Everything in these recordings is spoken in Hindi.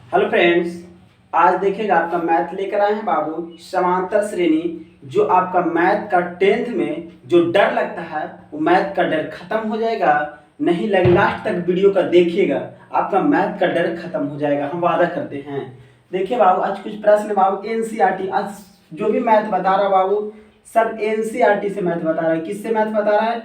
हेलो फ्रेंड्स, आज देखिएगा आपका मैथ लेकर आए हैं बाबू समांतर श्रेणी। जो आपका मैथ का 10th में जो डर लगता है वो मैथ का डर खत्म हो जाएगा। नहीं लगे लास्ट तक वीडियो का देखिएगा, आपका मैथ का डर खत्म हो जाएगा, हम वादा करते हैं। देखिए बाबू, आज कुछ प्रश्न बाबू एनसीईआरटी, आज जो भी मैथ बता रहा बाबू सब एनसीईआरटी से मैथ बता रहा है। किससे मैथ बता रहा है?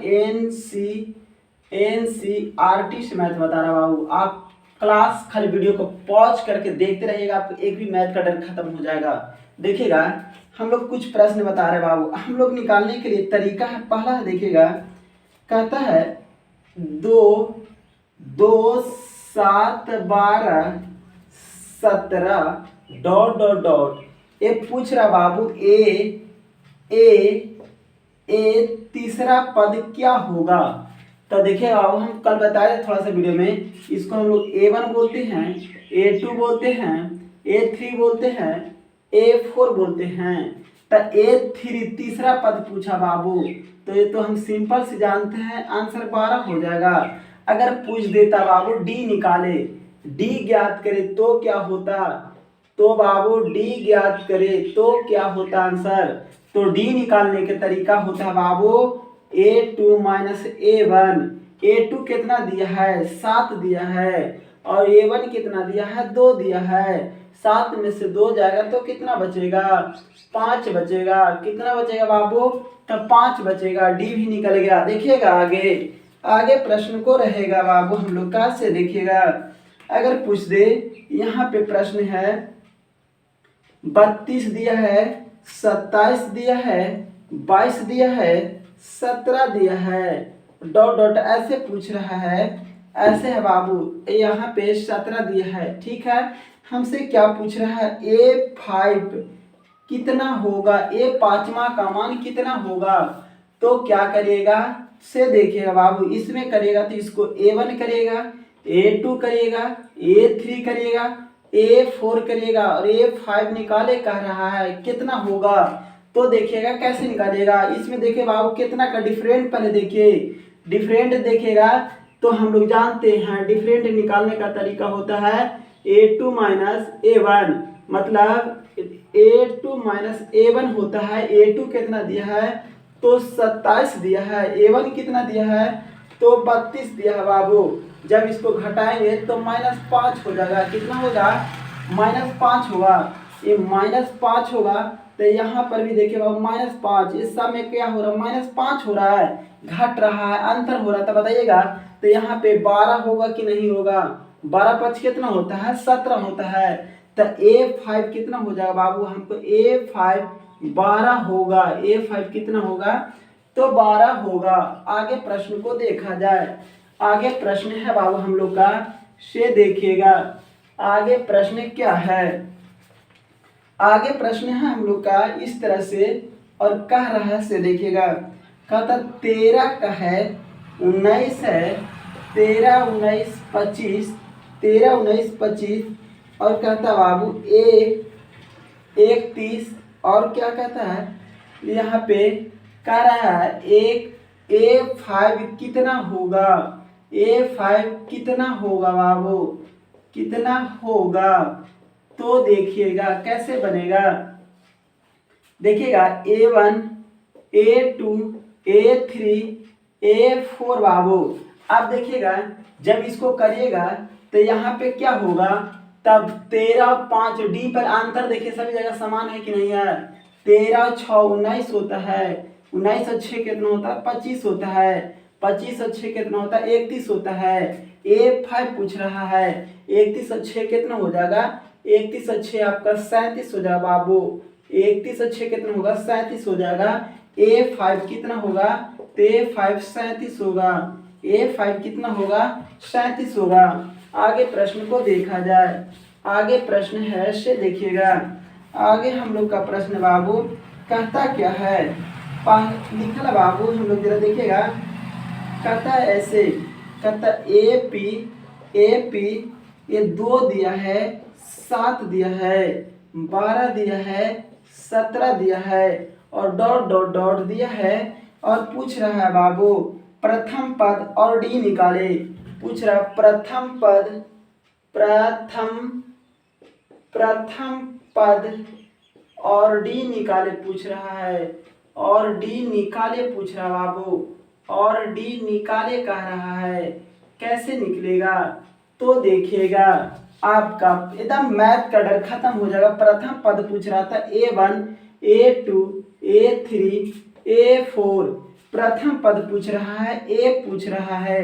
एनसीईआरटी से मैथ बता रहा बाबू। आप क्लास खाली वीडियो को पॉज करके देखते रहिएगा, आपको एक भी मैथ का डर खत्म हो जाएगा। देखिएगा, हम लोग कुछ प्रश्न बता रहे हैं बाबू, हम लोग निकालने के लिए तरीका है। पहला है, देखिएगा, कहता है 2, 2, 7, 12, 17 डॉट डॉट डॉट। ये पूछ रहा बाबू ए तीसरा पद क्या होगा? तो देखिए बाबू, हम कल बताए थे थोड़ा सा वीडियो में, इसको हम लोग A1 बोलते हैं, A2 बोलते हैं, A3 बोलते हैं, A4 बोलते हैं। तो A3 तीसरा पद पूछा बाबू, तो ये तो हम सिंपल से जानते हैं, आंसर 12 हो जाएगा। अगर पूछ देता बाबू D निकाले, D ज्ञात करे तो क्या होता? तो बाबू D ज्ञात करे तो क्या होता आंसर? तो D निकालने के तरीका होता है बाबू A2 माइनस A1। A2 कितना दिया है? 7 दिया है। और A1 कितना दिया है? 2 दिया है। 7 में से 2 जाएगा तो कितना बचेगा? 5 बचेगा। कितना बचेगा बाबू? तब 5 बचेगा। D भी निकल गया। देखिएगा आगे प्रश्न को रहेगा बाबू, हम लोग का से देखिएगा। अगर पूछ दे, यहाँ पे प्रश्न है 32 दिया है, 27 दिया है, 22 दिया है, 17 दिया है, डॉट डॉट ऐसे पूछ रहा है। ऐसे है बाबू, यहाँ पे 17 दिया है, ठीक है। हमसे क्या पूछ रहा है? A5 कितना होगा? A5वां का मान कितना होगा? तो क्या करिएगा से देखिएगा बाबू, इसमें करेगा तो इसको A1 करेगा, A2 करेगा, A3 करेगा, A4 करेगा और A5 निकाले कह रहा है कितना होगा। तो देखिएगा कैसे निकालेगा। इसमें देखिए बाबू कितना का डिफरेंट, पहले देखिए डिफरेंट देखेगा तो हम लोग जानते हैं डिफरेंट निकालने का तरीका होता है A2 माइनस A1, मतलब A2 माइनस A1 होता है। A2 कितना दिया है? तो 27 दिया है। A1 कितना दिया है? तो 32 दिया है बाबू। जब इसको घटाएंगे तो -5 हो जाएगा। कितना होगा? -5 होगा। ये -5 होगा तो यहाँ पर भी देखिए बाबू -5, इस सब में क्या हो रहा है? -5 हो रहा है, घट रहा है, अंतर हो रहा है। तो बताइएगा, तो यहाँ पे 12 होगा कि नहीं होगा? 12×5 कितना होता है? 17 होता है। तो A5 कितना हो जाएगा बाबू? हमको A5 12 होगा। A5 कितना होगा? तो 12 होगा। आगे प्रश्न को देखा जाए। आगे प्रश्न है बाबू हम लोग का, से देखिएगा आगे प्रश्न क्या है। आगे प्रश्न है हम लोग का इस तरह से, और कह रहा है से देखिएगा, कहता 13 का है, 19 है, 13, 19, 25, 13, 19, 25 और कहता बाबू 31 और क्या कहता है यहाँ पे? कह रहा है A5 कितना होगा? A5 कितना होगा बाबू? कितना होगा? तो देखिएगा कैसे बनेगा। देखिएगा A1, A2, A3, A4 बाबू। अब देखिएगा जब इसको करिएगा तो यहाँ पे क्या होगा? तब 13 और 5 D पर अंतर देखिए, सभी जगह समान है कि नहीं है? 13 और 6 19 होता है, 19 और 6 कितना होता है? 25 होता है, 25 और 6 कितना होता है? 31 होता है। A5 पूछ रहा है, 31 और 6 कितना हो जाएगा? 31 और 6 आपका 37 हो जाएगा बाबू। 31 और 6 कितना होगा? 37 हो जाएगा। A5 कितना होगा? तो A5 37 होगा। A5 कितना होगा? 37 होगा। आगे प्रश्न को देखा जाए। आगे प्रश्न है से देखिएगा। आगे हम लोग का प्रश्न बाबू कहता क्या है? लिखा बाबू, हम लोग जरा देखिएगा। कहता है ऐसे, कहता AP ये 2 दिया है, 7 दिया है, 12 दिया है, 17 दिया है और डॉट डॉट डॉट दिया है। और पूछ रहा है बाबू प्रथम पद और D निकाले। पूछ रहा प्रथम प्रथम पद और डी निकाले पूछ रहा है, और डी निकाले पूछ रहा बाबू, और डी निकाले कह रहा है। कैसे निकलेगा? तो देखिएगा आपका एकदम मैथ का डर खत्म हो जाएगा। प्रथम पद पूछ रहा था A1 A2 A3 A4, प्रथम पद पूछ रहा है, A पूछ रहा है।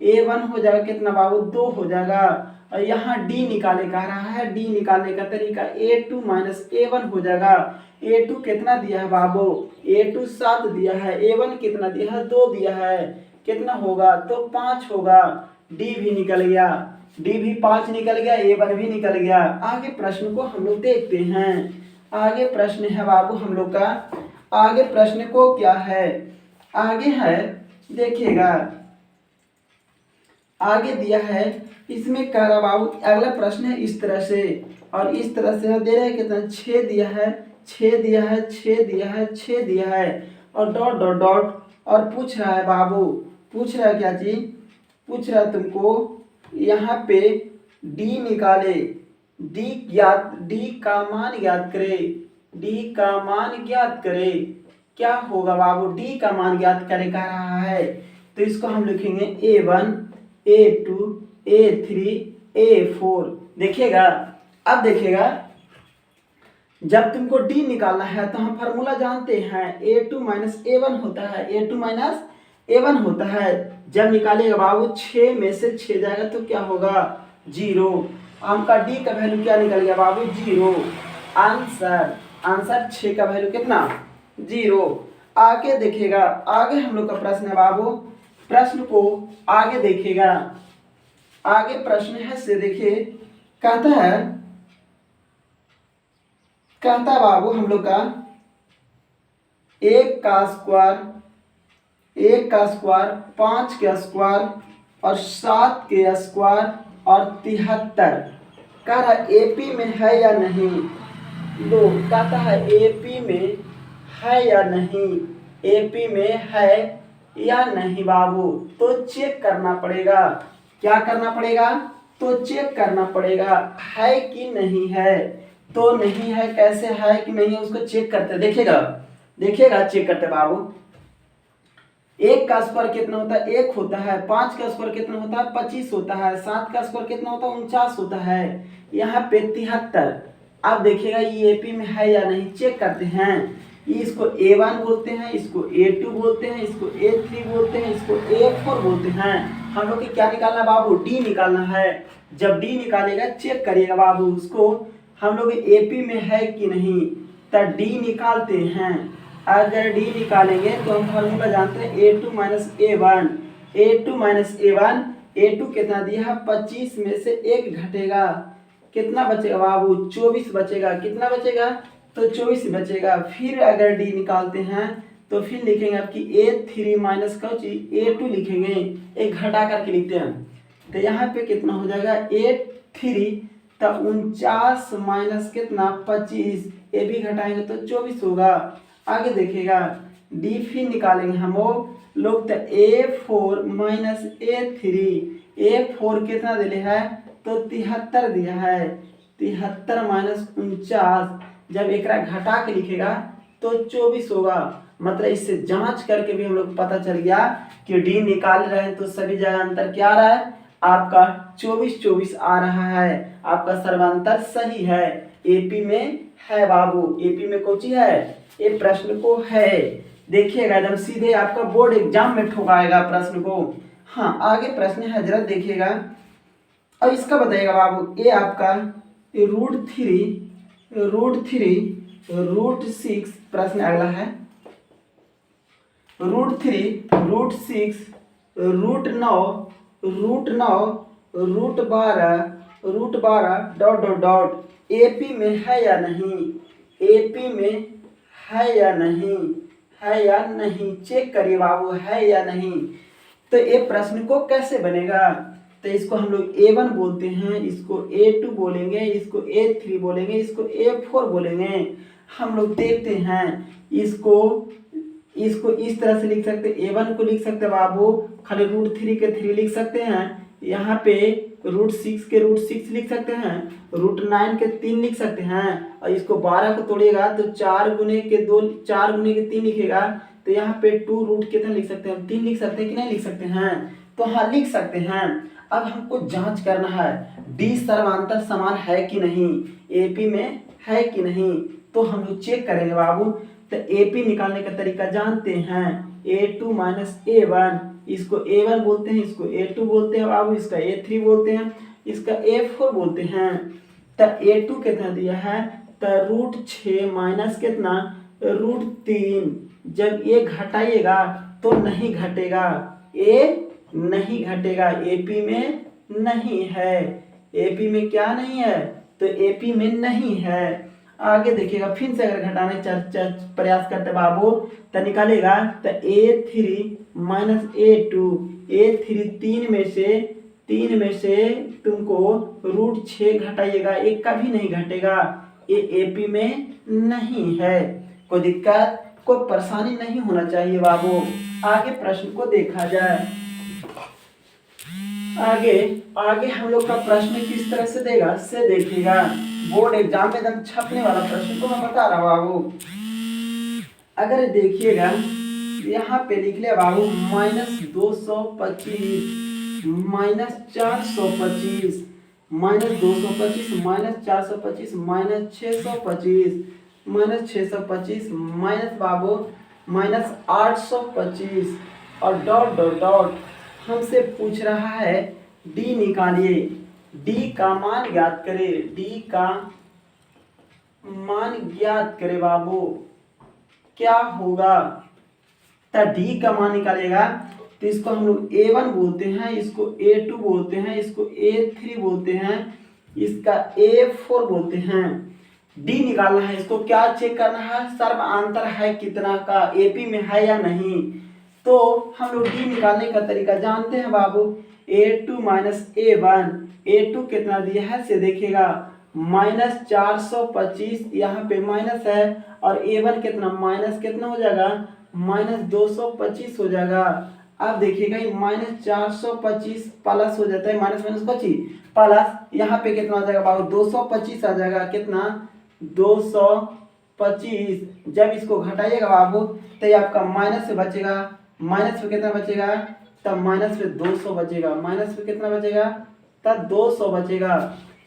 A1 हो जाएगा कितना बाबू? 2 हो जाएगा। और यहाँ D निकाले कह रहा है, D निकालने का तरीका A2 माइनस A1 हो जाएगा। A2 कितना दिया है बाबू? A2 7 दिया है। A1 कितना दिया है? 2 दिया है। कितना होगा? तो 5 होगा। D भी निकल गया, D भी 5 निकल गया, A1 भी निकल गया। आगे प्रश्न को हम लोग देखते हैं। आगे प्रश्न है बाबू हम लोग का, आगे प्रश्न को क्या है? आगे है, देखिएगा आगे दिया है, इसमें कह रहा बाबू अगला प्रश्न है इस तरह से, और इस तरह से दे रहे हैं कितना? 6 दिया है, 6 दिया है, 6 दिया है, 6 दिया है, और डॉट डॉट डॉट, और पूछ रहा है बाबू, पूछ रहा है क्या चीज? पूछ रहा है तुमको यहाँ पे डी निकाले, डी का मान ज्ञात करे, डी का मान ज्ञात करे। क्या होगा बाबू? डी का मान ज्ञात करे कह रहा है, तो इसको हम लिखेंगे A1 A2 A3 A4। देखिएगा, अब देखिएगा जब तुमको डी निकालना है तो हम फार्मूला जानते हैं, A2 माइनस A1 होता है, A2 माइनस A1 होता है। जब निकालेगा बाबू 6 में से 6 जाएगा तो क्या होगा? 0। आपका डी का वैल्यू क्या निकल गया बाबू? 0। आंसर 6 का वैल्यू कितना? 0। आगे देखिएगा, आगे हम लोग का प्रश्न है बाबू, प्रश्न को आगे देखिएगा। आगे प्रश्न है से देखिए, कहता है बाबू हम लोग का 1 का स्क्वायर 5 के स्क्वायर और 7 के स्क्वायर और 73 कह रहा एपी में है या नहीं? दो कहता है एपी में है या नहीं, एपी में है या नहीं बाबू? तो चेक करना पड़ेगा। क्या करना पड़ेगा? तो चेक करना पड़ेगा है कि नहीं है। तो नहीं है, कैसे है कि नहीं है उसको चेक करते, देखिएगा चेक करते बाबू। 1 का स्क्वायर कितना होता है? 1 होता है। 5 का स्क्वायर कितना होता है? 25 होता है। 7 का स्क्वायर कितना होता है? 49 होता है। यहाँ पे 73। अब देखिएगा ये एपी में है या नहीं, चेक करते हैं। इसको A1 बोलते हैं, इसको A2 बोलते हैं, इसको A3 बोलते हैं, इसको A4 बोलते हैं। हम लोग को क्या निकालना बाबू? डी निकालना है। जब डी निकालेगा चेक करिएगा बाबू उसको, हम लोग एपी में है कि नहीं, तब डी निकालते हैं। अगर डी निकालेंगे तो हम फार्मूला जानते हैं A2 minus A1, A2 minus A1। A2 कितना दिया है? 25 में से 1 घटेगा, कितना बचेगा बाबू? 24 बचेगा। कितना बचेगा? तो 24 बचेगा। फिर अगर डी निकालते हैं तो फिर लिखेंगे आपकी A3 माइनस का A2 लिखेंगे, एक घटा करके लिखते हैं। तो यहाँ पे कितना हो जाएगा? A3 तो 49 माइनस कितना? 25, ये भी घटाएंगे तो 24 होगा। आगे देखिएगा डी फिर निकालेंगे हम लोग, तो A4 माइनस A3, A4 कितना दिले है? तो 73 दिया है। 73 माइनस 49, जब एक घटा के लिखेगा तो 24 होगा। मतलब इससे जांच करके भी हम लोग पता चल गया कि डी निकाल रहे हैं तो सभी जगह अंतर क्या आ रहा है? आपका 24 आ रहा है। आपका सर्वांतर सही है, एपी में है बाबू। एपी में कौन सी है? ये प्रश्न को है। देखिएगा एकदम सीधे आपका बोर्ड एग्जाम में ठोकाएगा प्रश्न को। हाँ, आगे प्रश्न है जरा देखिएगा, और इसका बताइएगा बाबू। ये आपका √3 प्रश्न अगला है। √3 √6 √9 डॉट डॉट डॉट एपी में है या नहीं? एपी में है या नहीं? है या नहीं? चेक करिए बाबू, है या नहीं। तो ये प्रश्न को कैसे बनेगा? तो इसको हम लोग A1 बोलते हैं, इसको A2 बोलेंगे, इसको A3 बोलेंगे, इसको A4 बोलेंगे। हम लोग देखते हैं इसको इस तरह से लिख सकते, A1 को लिख सकते बाबू, खाली √3 के 3 लिख सकते हैं। यहाँ पे √6 के √6 लिख सकते हैं, √9 के 3 लिख सकते हैं, और इसको 12 को तोड़िएगा तो 4 गुने के 3 लिखेगा, तो यहाँ पे 2 रूट कितना लिख सकते हैं, 3 लिख सकते हैं कि नहीं लिख सकते हैं, तो हाँ लिख सकते हैं। अब हमको जांच करना है डी सर्वांतर समान है कि नहीं, एपी में है कि नहीं, तो हम लोग चेक करेंगे बाबू। तो एपी निकालने का तरीका जानते हैं, a2 - a1, इसको a1 बोलते हैं, इसको a2 बोलते हैं बाबू, इसका a3 बोलते हैं, इसका a4 बोलते हैं। तो a2 कितना दिया है, तो √6 माइनस कितना, √3, जब ये घटाइएगा तो नहीं घटेगा, ए नहीं घटेगा, एपी में नहीं है, एपी में क्या नहीं है, तो एपी में नहीं है। आगे देखिएगा, फिर से अगर घटाने प्रयास करते बाबू तो निकालेगा, तो a3 - a2, a3 तीन में से तुमको √6 घटाइएगा, एक कभी नहीं घटेगा, ये एपी में नहीं है। कोई दिक्कत, कोई परेशानी नहीं होना चाहिए बाबू। आगे प्रश्न को देखा जाए, आगे हम लोग का प्रश्न किस तरह से देगा से देखिएगा, बोर्ड एग्जाम में एकदम छपने वाला प्रश्न को मैं बता रहा हूँ बाबू। अगर देखिएगा यहाँ पे लिख लिया बाबू -225 -425 -225 -425 -625 माइनस बाबू -825, और डॉट डॉट डॉट हमसे पूछ रहा है डी निकालिए, डी का मान ज्ञात करे, डी का मान ज्ञात करे बाबू, क्या होगा, तो डी का मान निकालेगा तो इसको हम लोग a1 बोलते हैं, इसको a2 बोलते हैं, इसको a3 बोलते हैं, इसका a4 बोलते हैं। डी निकालना है, इसको क्या चेक करना है, सर्वांतर है कितना का, एपी में है या नहीं। तो हम लोग डी निकालने का तरीका जानते हैं बाबू, a2 - a1, a2 कितना दिया है से देखिएगा -425, यहाँ पे माइनस है, और a1 कितना माइनस कितना हो जाएगा, -225 हो जाएगा। अब देखिएगा ये -425 प्लस हो जाता है, -25 प्लस यहाँ पे कितना आ जाएगा बाबू, 225 आ जाएगा, कितना 225, जब इसको घटाइएगा बाबू तो ये आपका माइनस से बचेगा, माइनस में कितना बचेगा, तब माइनस में 200 बचेगा, माइनस में कितना बचेगा, तब 200 बचेगा।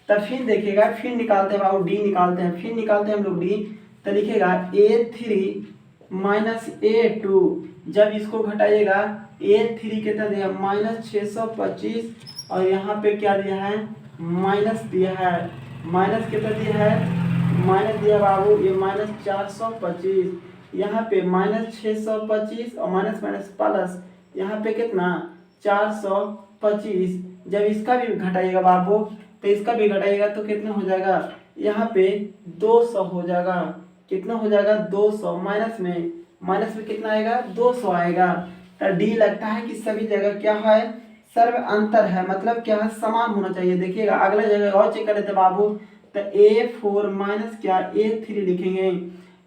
तब फिर देखिएगा, फिर निकालते हैं बाबू, डी निकालते हैं, फिर निकालते हैं हम लोग डी, तो लिखेगा a3 - a2, जब इसको घटाइएगा a3 कितना दिया -625, और यहाँ पे क्या दिया है, माइनस दिया है, माइनस कितना दिया है, माइनस दिया बाबू ये -425, यहाँ पे -625 और माइनस माइनस प्लस, यहाँ पे कितना 425, जब इसका भी घटाइएगा बाबू तो इसका भी घटाइएगा तो कितना हो जाएगा, यहाँ पे 200 हो जाएगा, कितना हो जाएगा 200, माइनस में कितना आएगा 200 आएगा। तो डी लगता है कि सभी जगह क्या है, सर्व अंतर है, मतलब क्या है, समान होना चाहिए। देखिएगा अगला जगह और चेक कर लेते बाबू, तो a4 माइनस क्या a3 लिखेंगे,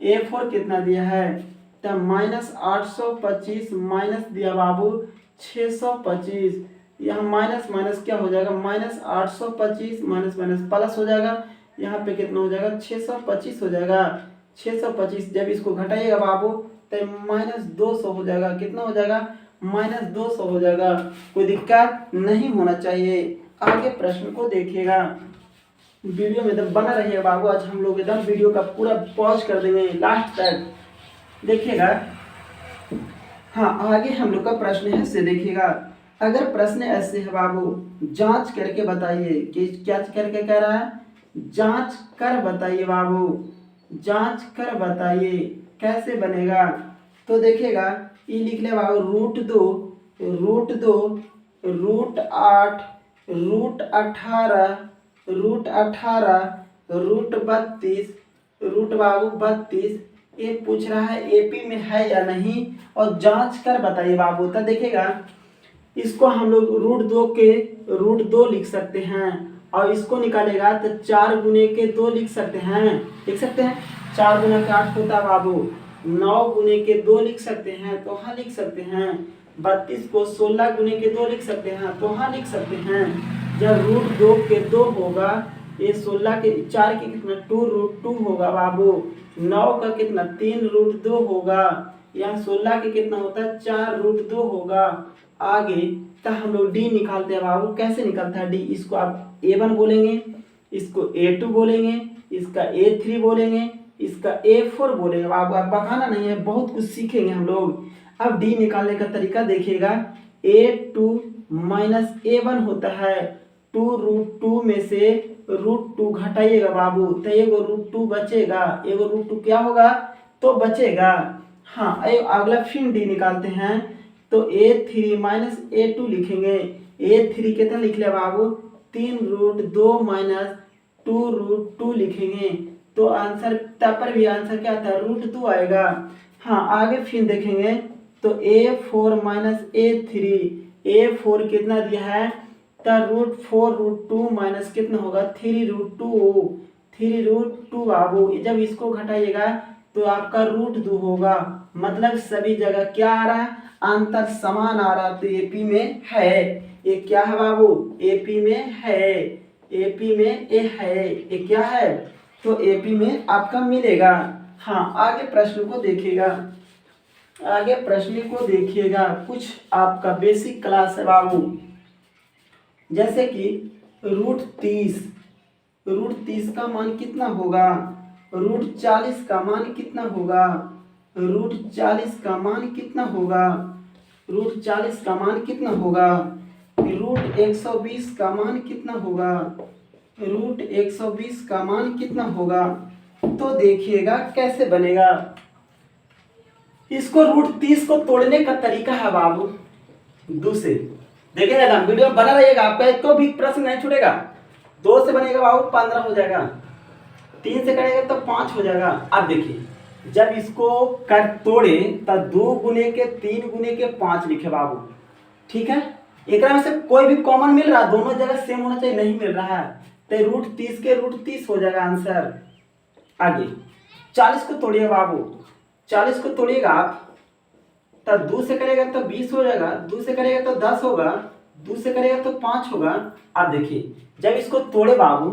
a4 कितना दिया है, तो -825 माइनस दिया बाबू 625, यहाँ माइनस माइनस क्या हो जाएगा, -825 माइनस माइनस प्लस हो जाएगा, यहाँ पे कितना हो जाएगा 625 हो जाएगा, 625, जब इसको घटाइएगा बाबू तो -200 हो जाएगा, कितना हो जाएगा -200 हो जाएगा। कोई दिक्कत नहीं होना चाहिए। आगे प्रश्न को देखिएगा, वीडियो में एकदम बना रहिएगा बाबू, आज हम लोग एकदम वीडियो का पूरा पॉज कर देंगे लास्ट तक, देखिएगा। हाँ आगे हम लोग का प्रश्न है से देखिएगा, अगर प्रश्न ऐसे है बाबू, जांच करके बताइए, कि क्या करके कह रहा है, जांच कर बताइए बाबू, जांच कर बताइए कैसे बनेगा। तो देखिएगा ये लिख ले बाबू √2 √8 √18 √32 √32, ये पूछ रहा है एपी में है या नहीं, और जांच कर बताइए बाबू। तो देखिएगा इसको हम लोग √2 के √2 लिख सकते हैं, और इसको निकालेगा तो 4 गुने के 2 लिख सकते हैं, लिख सकते हैं, 4 गुना के 8 होता है बाबू, 9 गुने के 2 लिख सकते हैं, तो हाँ लिख सकते हैं। 32 को 16 गुने के 2 लिख सकते हैं, तो हाँ लिख सकते हैं। जब रूट 2 के 2 होगा, ये 16 के 4 के कितना 2 रूट 2 होगा बाबू। 9 का कितना 3 रूट 2 होगा। यहाँ 16 के कितना होता है 4 रूट 2 होगा। आगे तो हम लोग डी निकालते हैं बाबू। कैसे निकलता है डी? इसको आप A1 बोलेंगे, इसको A2 बोलेंगे, इसका A3 बोलेंगे, इसका A4 बोलेंगे बाबू। आप बहाना नहीं है, बहुत कुछ सीखेंगे हम लोग। अब डी निकालने का तरीका देखिएगा। A2 माइनस A1 होता है। 2 रूट 2 में से रूट 2 घटाइएगा बाबू, तो एगो रूट 2 बचेगा, एगो रूट 2 क्या होगा तो बचेगा। हाँ अगला फिर डी निकालते हैं, तो A3 माइनस A2 लिखेंगे। A3 कितना लिख लिया बाबू 3 रूट 2 माइनस 2 रूट 2 लिखेंगे, तो आंसर तब पर भी आंसर क्या था रूट 2 आएगा। हाँ आगे फिर देखेंगे, तो A4 माइनस A3, A4 कितना दिया है तो रूट 4 रूट 2 माइनस कितना होगा 3 रूट 2, 3 रूट 2 बाबू। जब इसको घटाइएगा तो आपका रूट 2 होगा। मतलब सभी जगह क्या आ रहा है अंतर समान आ रहा, तो एपी में है। ये क्या है बाबू एपी में है, एपी में ये है, ये क्या है तो एपी में आपका मिलेगा। हाँ आगे प्रश्न को देखिएगा, आगे प्रश्न को देखिएगा। कुछ आपका बेसिक क्लास है बाबू, जैसे कि रूट 30 का मान कितना होगा, रूट 40 का मान कितना होगा, रूट 40 का मान कितना होगा, रूट 40 का मान कितना होगा, रूट 120 का मान कितना होगा, रूट 120 का मान कितना होगा। तो देखिएगा कैसे बनेगा। इसको रूट 30 को तोड़ने का तरीका है बाबू दूसरे, देखिएगा ना वीडियो बना रहिएगा, आपका एक भी प्रश्न नहीं छूटेगा। 2 से बनेगा बाबू 15 हो जाएगा, 3 से करेगा तो 5 हो जाएगा। अब देखिए जब इसको कर तोड़े तब 2 गुने के 3 गुने के 5 लिखे बाबू, ठीक है। एक में से कोई भी कॉमन मिल रहा है, दोनों जगह सेम होना चाहिए, नहीं मिल रहा है तो रूट 30 के रूट 30 हो जाएगा आंसर। आगे 40 को तोड़िए बाबू, 40 को तोड़िएगा आप तब 2 से करेगा तो 20 हो जाएगा, 2 से करेगा तो 10 होगा, 2 से करेगा तो 5 होगा। अब देखिए जब इसको तोड़े बाबू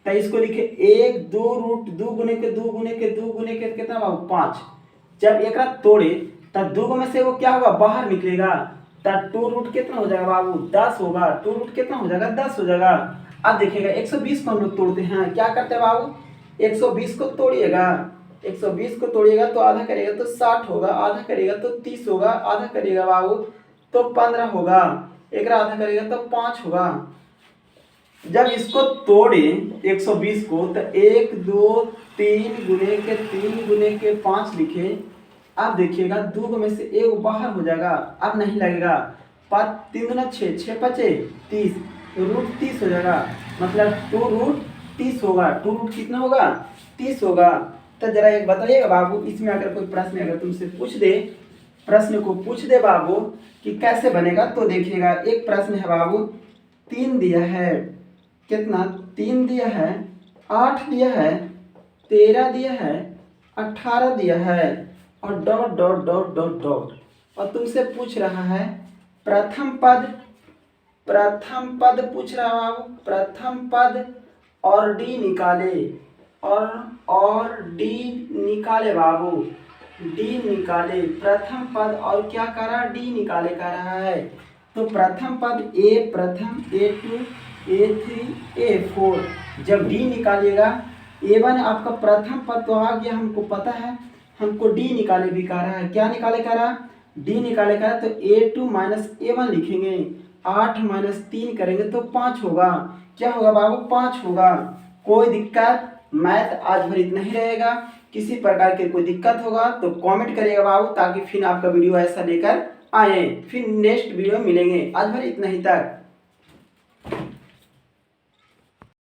तो इसको लिखे 1 2 रूट 2 गुने के 2 गुने के 2 गुने के कितना बाबू 5। जब एक तोड़े तब 2 में से वो क्या होगा बाहर निकलेगा, तब 2 रूट कितना हो जाएगा बाबू 10 होगा, 2 रूट कितना हो जाएगा 10 हो जाएगा। अब देखिएगा 120 को हम लोग तोड़ते हैं, क्या करते हैं बाबू 120 को तोड़िएगा, 120 को तोड़िएगा तो आधा करेगा तो 60 होगा, आधा करेगा तो 30 होगा, आधा करेगा बाबू तो 15 होगा, एक आधा करेगा तो 5 होगा। जब इसको तोड़े 120 को तो 1 2 3 गुने के 3 गुने के 5 लिखे। अब देखिएगा 2 में से 1 बाहर हो जाएगा, अब नहीं लगेगा। 5 3 गुना 6, 6 5 30, रूट 30 हो जाएगा, मतलब 2 रूट 30 होगा। 2 रूट कितना होगा 30 होगा। तो जरा एक बताइएगा बाबू, इसमें अगर कोई प्रश्न अगर तुमसे पूछ दे, प्रश्न को पूछ दे बाबू कि कैसे बनेगा, तो देखिएगा एक प्रश्न है बाबू 3 दिया है, कितना 3 दिया है, 8 दिया है, 13 दिया है, 18 दिया है और dot dot dot dot dot, और तुमसे पूछ रहा है प्रथम पद, प्रथम पद पूछ रहा है बाबू, प्रथम पद और डी निकाले, और डी निकाले बाबू, डी निकाले। प्रथम पद और क्या कर रहा है डी निकाले कर रहा है। तो प्रथम पद ए प्रथम, A2 A3 A4, जब डी निकालिएगा A1 आपका प्रथम पद तो आ गया, हमको पता है, हमको डी निकाले भी कह रहा है। क्या निकाले कह रहा डी निकाले कह रहा, तो A2 माइनस A1 लिखेंगे, 8 माइनस 3 करेंगे तो 5 होगा। क्या होगा बाबू 5 होगा। कोई दिक्कत, मैथ आज भर इतना ही रहेगा। किसी प्रकार की कोई दिक्कत होगा तो कमेंट करिएगा बाबू, ताकि फिर आपका वीडियो ऐसा लेकर आए, फिर नेक्स्ट वीडियो मिलेंगे। आज भर इतना ही तक।